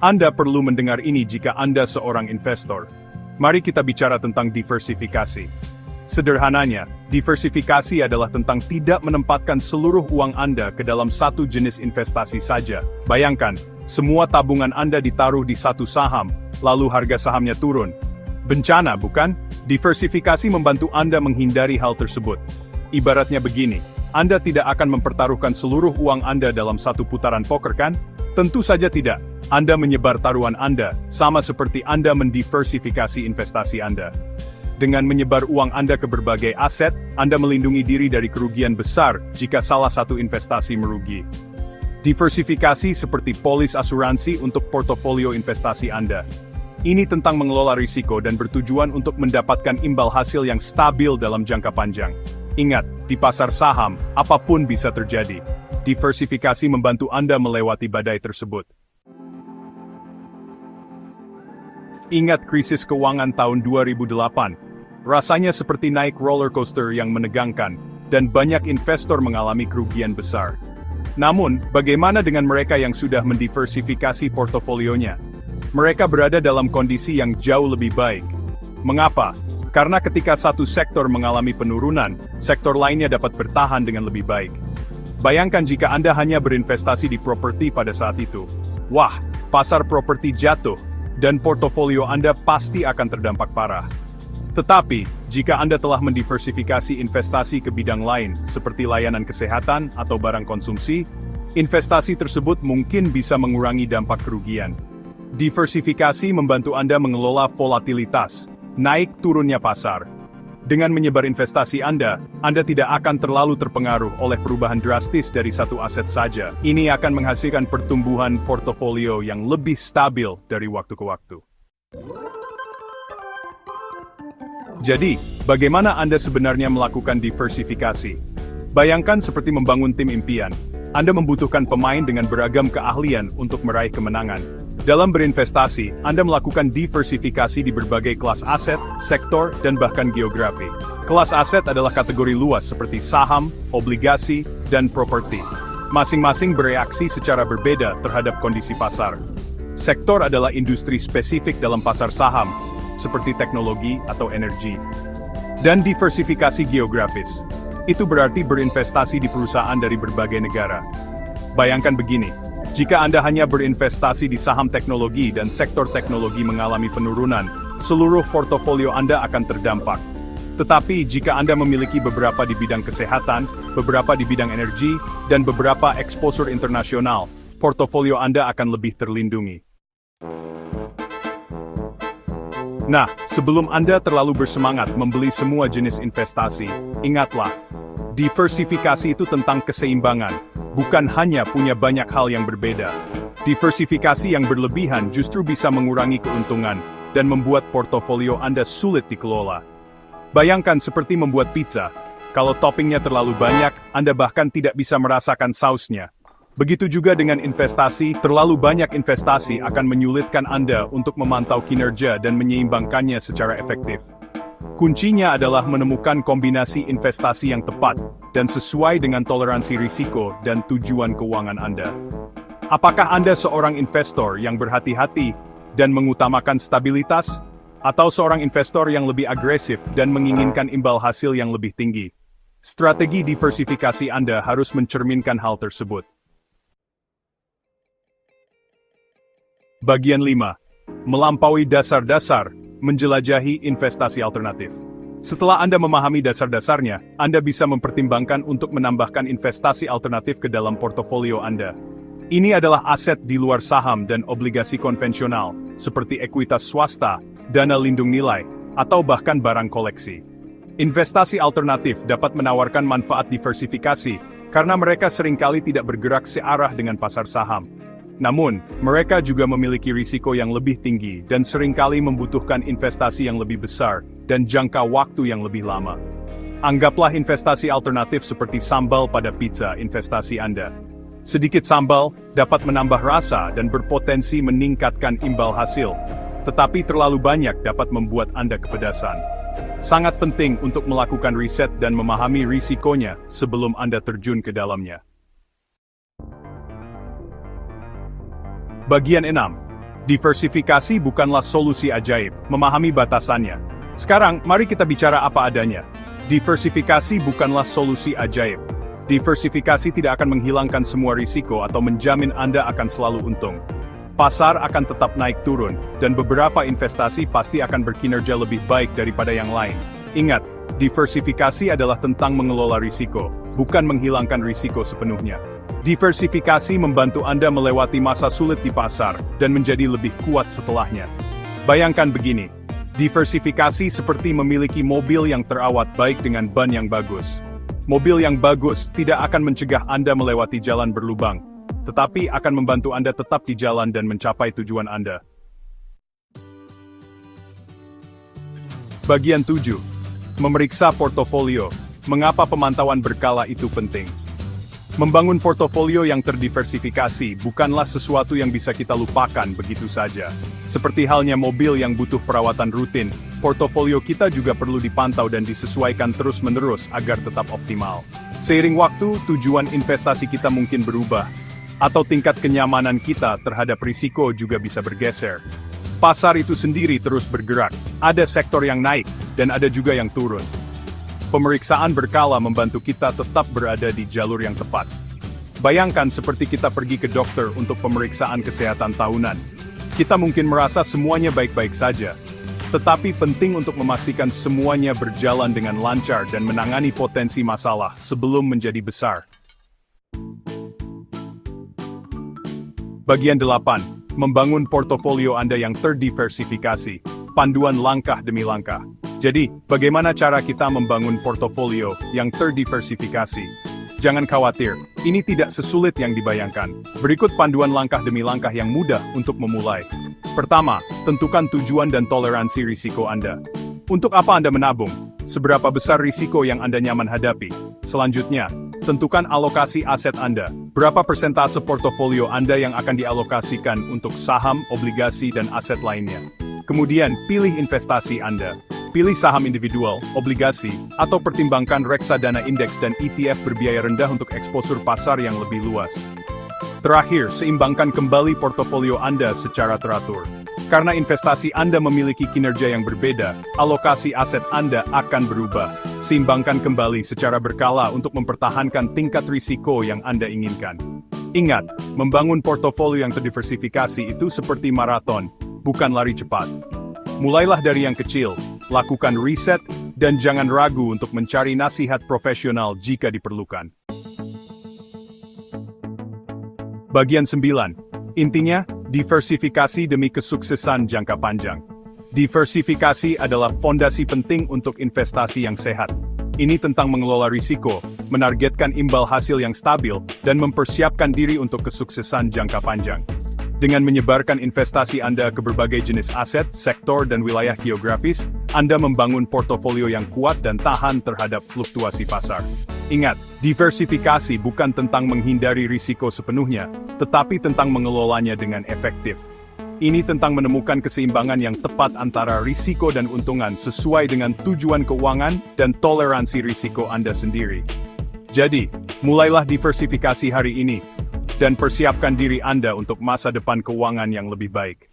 Anda perlu mendengar ini jika Anda seorang investor. Mari kita bicara tentang diversifikasi. Sederhananya, diversifikasi adalah tentang tidak menempatkan seluruh uang Anda ke dalam satu jenis investasi saja. Bayangkan, semua tabungan Anda ditaruh di satu saham, lalu harga sahamnya turun. Bencana, bukan? Diversifikasi membantu Anda menghindari hal tersebut. Ibaratnya begini, Anda tidak akan mempertaruhkan seluruh uang Anda dalam satu putaran poker, kan? Tentu saja tidak. Anda menyebar taruhan Anda, sama seperti Anda mendiversifikasi investasi Anda. Dengan menyebar uang Anda ke berbagai aset, Anda melindungi diri dari kerugian besar jika salah satu investasi merugi. Diversifikasi seperti polis asuransi untuk portofolio investasi Anda. Ini tentang mengelola risiko dan bertujuan untuk mendapatkan imbal hasil yang stabil dalam jangka panjang. Ingat, di pasar saham, apapun bisa terjadi. Diversifikasi membantu Anda melewati badai tersebut. Ingat krisis keuangan tahun 2008. Rasanya seperti naik roller coaster yang menegangkan, dan banyak investor mengalami kerugian besar. Namun, bagaimana dengan mereka yang sudah mendiversifikasi portofolionya? Mereka berada dalam kondisi yang jauh lebih baik. Mengapa? Karena ketika satu sektor mengalami penurunan, sektor lainnya dapat bertahan dengan lebih baik. Bayangkan jika Anda hanya berinvestasi di properti pada saat itu. Wah, pasar properti jatuh, dan portofolio Anda pasti akan terdampak parah. Tetapi, jika Anda telah mendiversifikasi investasi ke bidang lain, seperti layanan kesehatan atau barang konsumsi, investasi tersebut mungkin bisa mengurangi dampak kerugian. Diversifikasi membantu Anda mengelola volatilitas, naik turunnya pasar. Dengan menyebar investasi Anda tidak akan terlalu terpengaruh oleh perubahan drastis dari satu aset saja. Ini akan menghasilkan pertumbuhan portofolio yang lebih stabil dari waktu ke waktu. Jadi, bagaimana Anda sebenarnya melakukan diversifikasi? Bayangkan seperti membangun tim impian. Anda membutuhkan pemain dengan beragam keahlian untuk meraih kemenangan. Dalam berinvestasi, Anda melakukan diversifikasi di berbagai kelas aset, sektor, dan bahkan geografi. Kelas aset adalah kategori luas seperti saham, obligasi, dan properti. Masing-masing bereaksi secara berbeda terhadap kondisi pasar. Sektor adalah industri spesifik dalam pasar saham, seperti teknologi atau energi. Dan diversifikasi geografis. Itu berarti berinvestasi di perusahaan dari berbagai negara. Bayangkan begini, jika Anda hanya berinvestasi di saham teknologi dan sektor teknologi mengalami penurunan, seluruh portofolio Anda akan terdampak. Tetapi jika Anda memiliki beberapa di bidang kesehatan, beberapa di bidang energi, dan beberapa exposure internasional, portofolio Anda akan lebih terlindungi. Nah, sebelum Anda terlalu bersemangat membeli semua jenis investasi, ingatlah, diversifikasi itu tentang keseimbangan, bukan hanya punya banyak hal yang berbeda. Diversifikasi yang berlebihan justru bisa mengurangi keuntungan dan membuat portofolio Anda sulit dikelola. Bayangkan seperti membuat pizza, kalau toppingnya terlalu banyak, Anda bahkan tidak bisa merasakan sausnya. Begitu juga dengan investasi, terlalu banyak investasi akan menyulitkan Anda untuk memantau kinerja dan menyeimbangkannya secara efektif. Kuncinya adalah menemukan kombinasi investasi yang tepat dan sesuai dengan toleransi risiko dan tujuan keuangan Anda. Apakah Anda seorang investor yang berhati-hati dan mengutamakan stabilitas, atau seorang investor yang lebih agresif dan menginginkan imbal hasil yang lebih tinggi? Strategi diversifikasi Anda harus mencerminkan hal tersebut. Bagian 5. Melampaui dasar-dasar, menjelajahi investasi alternatif. Setelah Anda memahami dasar-dasarnya, Anda bisa mempertimbangkan untuk menambahkan investasi alternatif ke dalam portofolio Anda. Ini adalah aset di luar saham dan obligasi konvensional, seperti ekuitas swasta, dana lindung nilai, atau bahkan barang koleksi. Investasi alternatif dapat menawarkan manfaat diversifikasi, karena mereka seringkali tidak bergerak searah dengan pasar saham. Namun, mereka juga memiliki risiko yang lebih tinggi dan seringkali membutuhkan investasi yang lebih besar dan jangka waktu yang lebih lama. Anggaplah investasi alternatif seperti sambal pada pizza investasi Anda. Sedikit sambal dapat menambah rasa dan berpotensi meningkatkan imbal hasil, tetapi terlalu banyak dapat membuat Anda kepedasan. Sangat penting untuk melakukan riset dan memahami risikonya sebelum Anda terjun ke dalamnya. Bagian 6. Diversifikasi bukanlah solusi ajaib, memahami batasannya. Sekarang, mari kita bicara apa adanya. Diversifikasi bukanlah solusi ajaib. Diversifikasi tidak akan menghilangkan semua risiko atau menjamin Anda akan selalu untung. Pasar akan tetap naik turun, dan beberapa investasi pasti akan berkinerja lebih baik daripada yang lain. Ingat, diversifikasi adalah tentang mengelola risiko, bukan menghilangkan risiko sepenuhnya. Diversifikasi membantu Anda melewati masa sulit di pasar, dan menjadi lebih kuat setelahnya. Bayangkan begini, diversifikasi seperti memiliki mobil yang terawat baik dengan ban yang bagus. Mobil yang bagus tidak akan mencegah Anda melewati jalan berlubang, tetapi akan membantu Anda tetap di jalan dan mencapai tujuan Anda. Bagian 7. Memeriksa portofolio. Mengapa pemantauan berkala itu penting? Membangun portofolio yang terdiversifikasi bukanlah sesuatu yang bisa kita lupakan begitu saja. Seperti halnya mobil yang butuh perawatan rutin, portofolio kita juga perlu dipantau dan disesuaikan terus-menerus agar tetap optimal. Seiring waktu, tujuan investasi kita mungkin berubah, atau tingkat kenyamanan kita terhadap risiko juga bisa bergeser. Pasar itu sendiri terus bergerak, ada sektor yang naik, dan ada juga yang turun. Pemeriksaan berkala membantu kita tetap berada di jalur yang tepat. Bayangkan seperti kita pergi ke dokter untuk pemeriksaan kesehatan tahunan. Kita mungkin merasa semuanya baik-baik saja, tetapi penting untuk memastikan semuanya berjalan dengan lancar dan menangani potensi masalah sebelum menjadi besar. Bagian 8. Membangun portofolio Anda yang terdiversifikasi. Panduan langkah demi langkah. Jadi, bagaimana cara kita membangun portofolio yang terdiversifikasi? Jangan khawatir, ini tidak sesulit yang dibayangkan. Berikut panduan langkah demi langkah yang mudah untuk memulai. Pertama, tentukan tujuan dan toleransi risiko Anda. Untuk apa Anda menabung? Seberapa besar risiko yang Anda nyaman hadapi? Selanjutnya, tentukan alokasi aset Anda. Berapa persentase portofolio Anda yang akan dialokasikan untuk saham, obligasi, dan aset lainnya? Kemudian, pilih investasi Anda. Pilih saham individual, obligasi, atau pertimbangkan reksadana indeks dan ETF berbiaya rendah untuk eksposur pasar yang lebih luas. Terakhir, seimbangkan kembali portofolio Anda secara teratur. Karena investasi Anda memiliki kinerja yang berbeda, alokasi aset Anda akan berubah. Seimbangkan kembali secara berkala untuk mempertahankan tingkat risiko yang Anda inginkan. Ingat, membangun portofolio yang terdiversifikasi itu seperti maraton, bukan lari cepat. Mulailah dari yang kecil, lakukan riset, dan jangan ragu untuk mencari nasihat profesional jika diperlukan. Bagian 9. Intinya, diversifikasi demi kesuksesan jangka panjang. Diversifikasi adalah fondasi penting untuk investasi yang sehat. Ini tentang mengelola risiko, menargetkan imbal hasil yang stabil, dan mempersiapkan diri untuk kesuksesan jangka panjang. Dengan menyebarkan investasi Anda ke berbagai jenis aset, sektor, dan wilayah geografis, Anda membangun portofolio yang kuat dan tahan terhadap fluktuasi pasar. Ingat, diversifikasi bukan tentang menghindari risiko sepenuhnya, tetapi tentang mengelolanya dengan efektif. Ini tentang menemukan keseimbangan yang tepat antara risiko dan untungan sesuai dengan tujuan keuangan dan toleransi risiko Anda sendiri. Jadi, mulailah diversifikasi hari ini, dan persiapkan diri Anda untuk masa depan keuangan yang lebih baik.